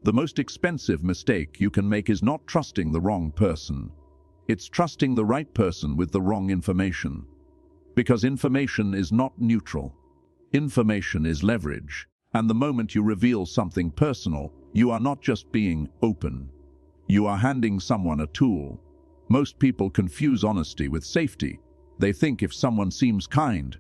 The most expensive mistake you can make is not trusting the wrong person. It's trusting the right person with the wrong information. Because information is not neutral. Information is leverage. And the moment you reveal something personal, you are not just being open. You are handing someone a tool. Most people confuse honesty with safety. They think if someone seems kind,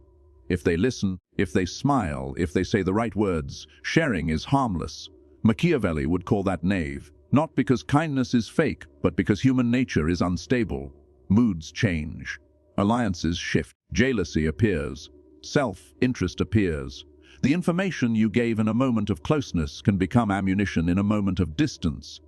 if they listen, if they smile, if they say the right words, sharing is harmless. Machiavelli would call that naive, not because kindness is fake, but because human nature is unstable. Moods change. Alliances shift. Jealousy appears. Self-interest appears. The information you gave in a moment of closeness can become ammunition in a moment of distance.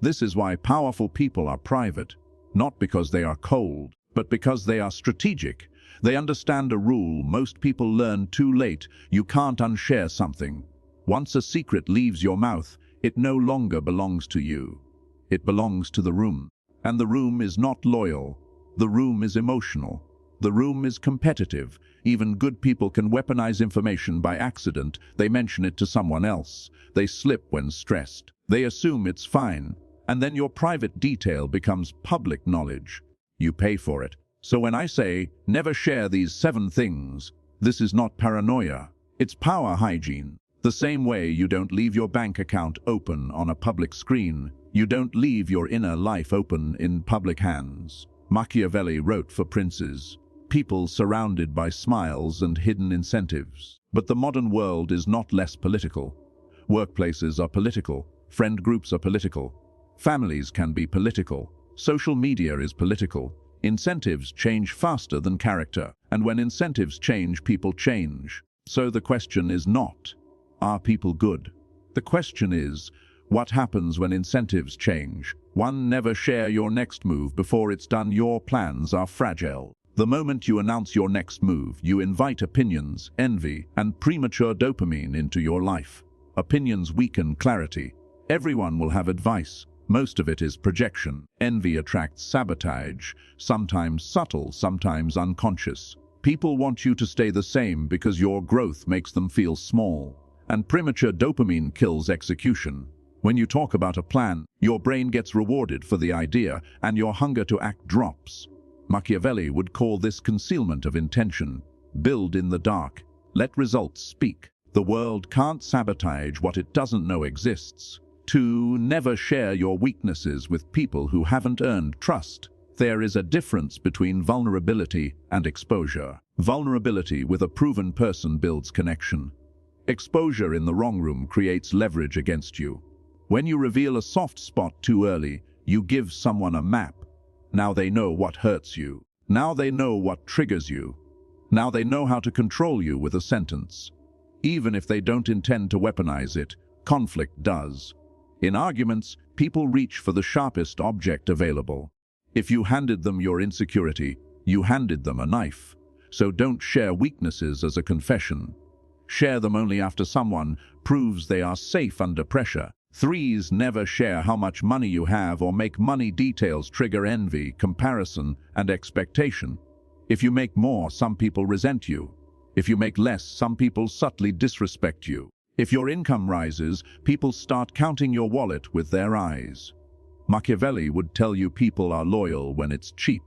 This is why powerful people are private, not because they are cold, but because they are strategic. They understand a rule most people learn too late: you can't unshare something. Once a secret leaves your mouth, it no longer belongs to you. It belongs to the room. And the room is not loyal. The room is emotional. The room is competitive. Even good people can weaponize information by accident. They mention it to someone else. They slip when stressed. They assume it's fine. And then your private detail becomes public knowledge. You pay for it. So when I say, never share these 7 things, this is not paranoia. It's power hygiene. The same way you don't leave your bank account open on a public screen, you don't leave your inner life open in public hands. Machiavelli wrote for princes, people surrounded by smiles and hidden incentives. But the modern world is not less political. Workplaces are political. Friend groups are political. Families can be political. Social media is political. Incentives change faster than character. And when incentives change, people change. So the question is not, are people good? The question is, what happens when incentives change? One, never share your next move before it's done. Your plans are fragile. The moment you announce your next move, you invite opinions, envy, and premature dopamine into your life. Opinions weaken clarity. Everyone will have advice. Most of it is projection. Envy attracts sabotage, sometimes subtle, sometimes unconscious. People want you to stay the same because your growth makes them feel small. And premature dopamine kills execution. When you talk about a plan, your brain gets rewarded for the idea, and your hunger to act drops. Machiavelli would call this concealment of intention. Build in the dark. Let results speak. The world can't sabotage what it doesn't know exists. 2. Never share your weaknesses with people who haven't earned trust. There is a difference between vulnerability and exposure. Vulnerability with a proven person builds connection. Exposure in the wrong room creates leverage against you. When you reveal a soft spot too early, you give someone a map. Now they know what hurts you. Now they know what triggers you. Now they know how to control you with a sentence. Even if they don't intend to weaponize it, conflict does. In arguments, people reach for the sharpest object available. If you handed them your insecurity, you handed them a knife. So don't share weaknesses as a confession. Share them only after someone proves they are safe under pressure. 3. Never share how much money you have or make money details trigger envy, comparison, and expectation. If you make more, some people resent you. If you make less, some people subtly disrespect you. If your income rises, people start counting your wallet with their eyes. Machiavelli would tell you people are loyal when it's cheap.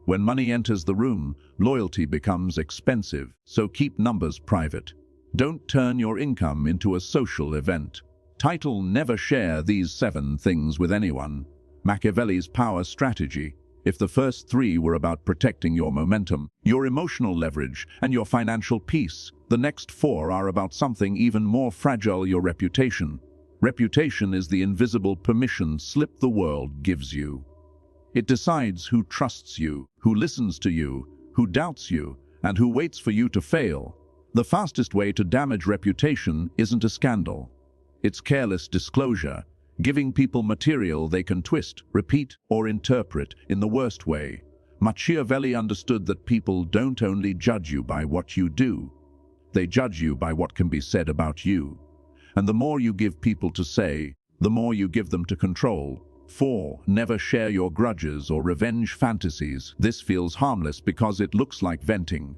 When money enters the room, loyalty becomes expensive, so keep numbers private. Don't turn your income into a social event. Title: Never share these 7 things with anyone. Machiavelli's power strategy. If the first 3 were about protecting your momentum, your emotional leverage, and your financial peace, the next 4 are about something even more fragile: your reputation. Reputation is the invisible permission slip the world gives you. It decides who trusts you, who listens to you, who doubts you, and who waits for you to fail. The fastest way to damage reputation isn't a scandal. It's careless disclosure, giving people material they can twist, repeat, or interpret in the worst way. Machiavelli understood that people don't only judge you by what you do. They judge you by what can be said about you. And the more you give people to say, the more you give them to control. 4. Never share your grudges or revenge fantasies. This feels harmless because it looks like venting.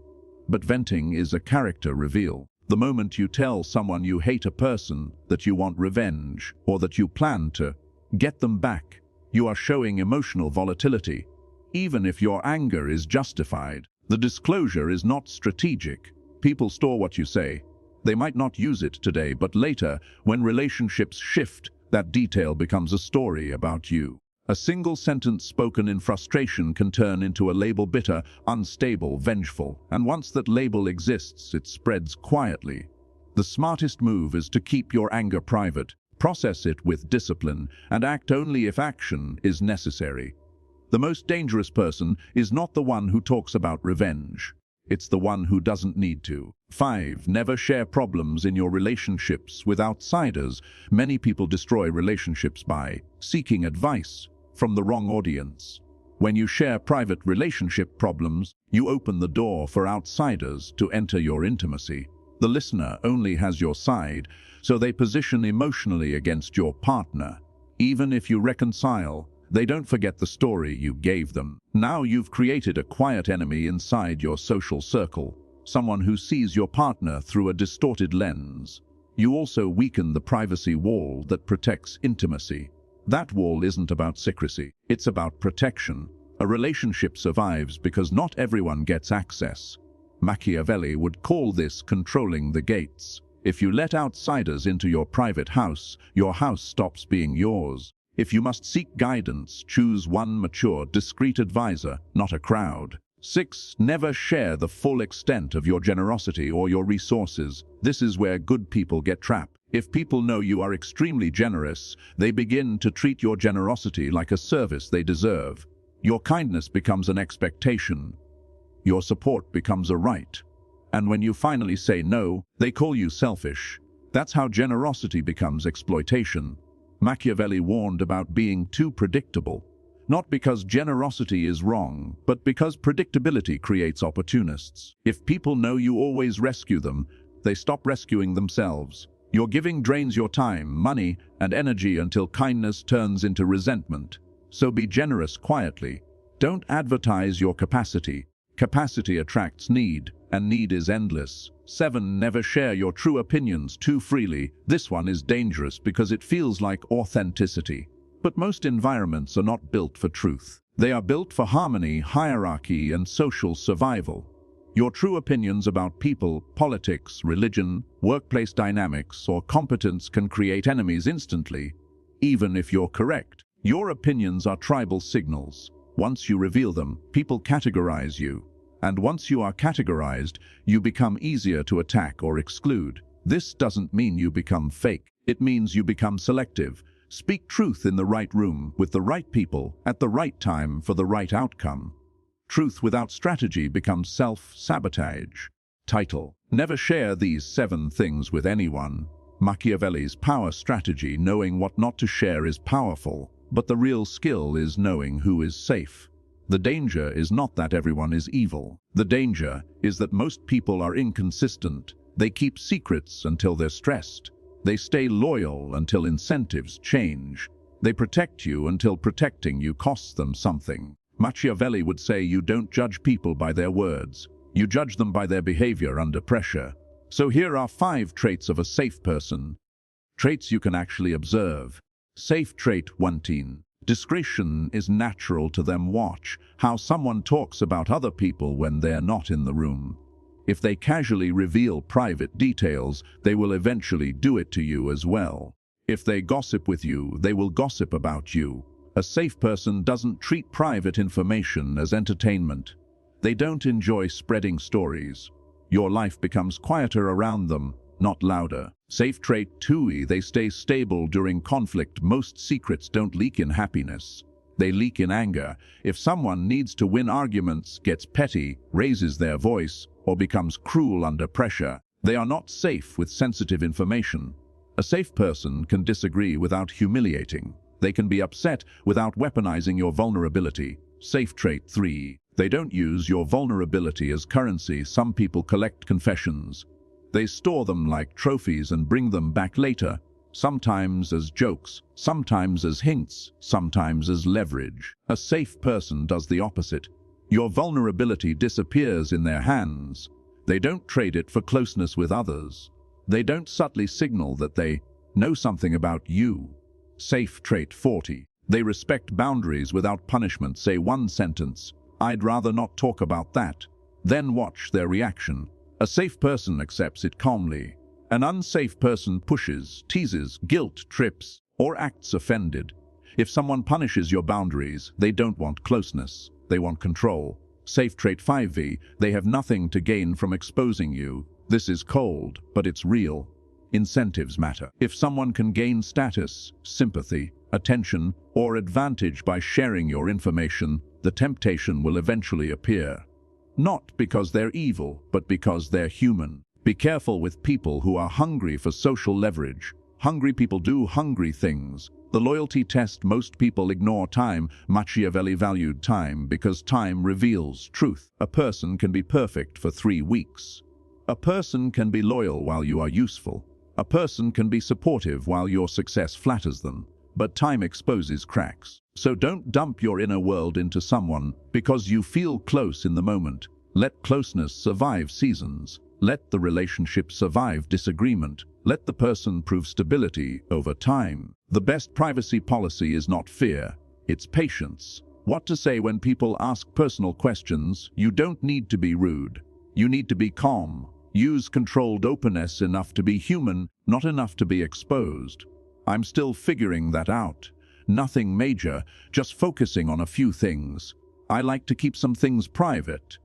But venting is a character reveal. The moment you tell someone you hate a person, that you want revenge, or that you plan to get them back, you are showing emotional volatility, even if your anger is justified. The disclosure is not strategic. People store what you say. They might not use it today, but later, when relationships shift, that detail becomes a story about you. A single sentence spoken in frustration can turn into a label: bitter, unstable, vengeful, and once that label exists, it spreads quietly. The smartest move is to keep your anger private, process it with discipline, and act only if action is necessary. The most dangerous person is not the one who talks about revenge. It's the one who doesn't need to. 5. Never share problems in your relationships with outsiders. Many people destroy relationships by seeking advice from the wrong audience. When you share private relationship problems, you open the door for outsiders to enter your intimacy. The listener only has your side, so they position emotionally against your partner. Even if you reconcile, they don't forget the story you gave them. Now you've created a quiet enemy inside your social circle, someone who sees your partner through a distorted lens. You also weaken the privacy wall that protects intimacy. That wall isn't about secrecy, it's about protection. A relationship survives because not everyone gets access. Machiavelli would call this controlling the gates. If you let outsiders into your private house, your house stops being yours. If you must seek guidance, choose one mature, discreet advisor, not a crowd. 6. Never share the full extent of your generosity or your resources. This is where good people get trapped. If people know you are extremely generous, they begin to treat your generosity like a service they deserve. Your kindness becomes an expectation. Your support becomes a right. And when you finally say no, they call you selfish. That's how generosity becomes exploitation. Machiavelli warned about being too predictable. Not because generosity is wrong, but because predictability creates opportunists. If people know you always rescue them, they stop rescuing themselves. Your giving drains your time, money, and energy until kindness turns into resentment. So be generous quietly. Don't advertise your capacity. Capacity attracts need, and need is endless. 7. Never share your true opinions too freely. This one is dangerous because it feels like authenticity. But most environments are not built for truth. They are built for harmony, hierarchy, and social survival. Your true opinions about people, politics, religion, workplace dynamics, or competence can create enemies instantly, even if you're correct. Your opinions are tribal signals. Once you reveal them, people categorize you. And once you are categorized, you become easier to attack or exclude. This doesn't mean you become fake. It means you become selective. Speak truth in the right room, with the right people, at the right time for the right outcome. Truth without strategy becomes self-sabotage. Title: Never share these 7 things with anyone. Machiavelli's power strategy: knowing what not to share is powerful, but the real skill is knowing who is safe. The danger is not that everyone is evil. The danger is that most people are inconsistent. They keep secrets until they're stressed. They stay loyal until incentives change. They protect you until protecting you costs them something. Machiavelli would say you don't judge people by their words. You judge them by their behavior under pressure. So here are 5 traits of a safe person. Traits you can actually observe. Safe trait 1. Discretion is natural to them. Watch how someone talks about other people when they're not in the room. If they casually reveal private details, they will eventually do it to you as well. If they gossip with you, they will gossip about you. A safe person doesn't treat private information as entertainment. They don't enjoy spreading stories. Your life becomes quieter around them, not louder. Safe trait 2. They stay stable during conflict. Most secrets don't leak in happiness. They leak in anger. If someone needs to win arguments, gets petty, raises their voice, or becomes cruel under pressure, they are not safe with sensitive information. A safe person can disagree without humiliating. They can be upset without weaponizing your vulnerability. Safe trait 3. They don't use your vulnerability as currency. Some people collect confessions. They store them like trophies and bring them back later, sometimes as jokes, sometimes as hints, sometimes as leverage. A safe person does the opposite. Your vulnerability disappears in their hands. They don't trade it for closeness with others. They don't subtly signal that they know something about you. Safe trait 40. They respect boundaries without punishment. Say one sentence, "I'd rather not talk about that." Then watch their reaction. A safe person accepts it calmly. An unsafe person pushes, teases, guilt trips, or acts offended. If someone punishes your boundaries, they don't want closeness. They want control. Safe trait 5V. They have nothing to gain from exposing you. This is cold, but it's real. Incentives matter. If someone can gain status, sympathy, attention, or advantage by sharing your information, the temptation will eventually appear. Not because they're evil, but because they're human. Be careful with people who are hungry for social leverage. Hungry people do hungry things. The loyalty test: most people ignore time. Machiavelli valued time because time reveals truth. A person can be perfect for 3 weeks. A person can be loyal while you are useful. A person can be supportive while your success flatters them. But time exposes cracks. So don't dump your inner world into someone because you feel close in the moment. Let closeness survive seasons. Let the relationship survive disagreement. Let the person prove stability over time. The best privacy policy is not fear, it's patience. What to say when people ask personal questions? You don't need to be rude. You need to be calm. Use controlled openness enough to be human, not enough to be exposed. I'm still figuring that out. Nothing major, just focusing on a few things. I like to keep some things private.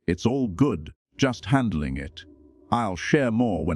It's all good, just handling it. I'll share more when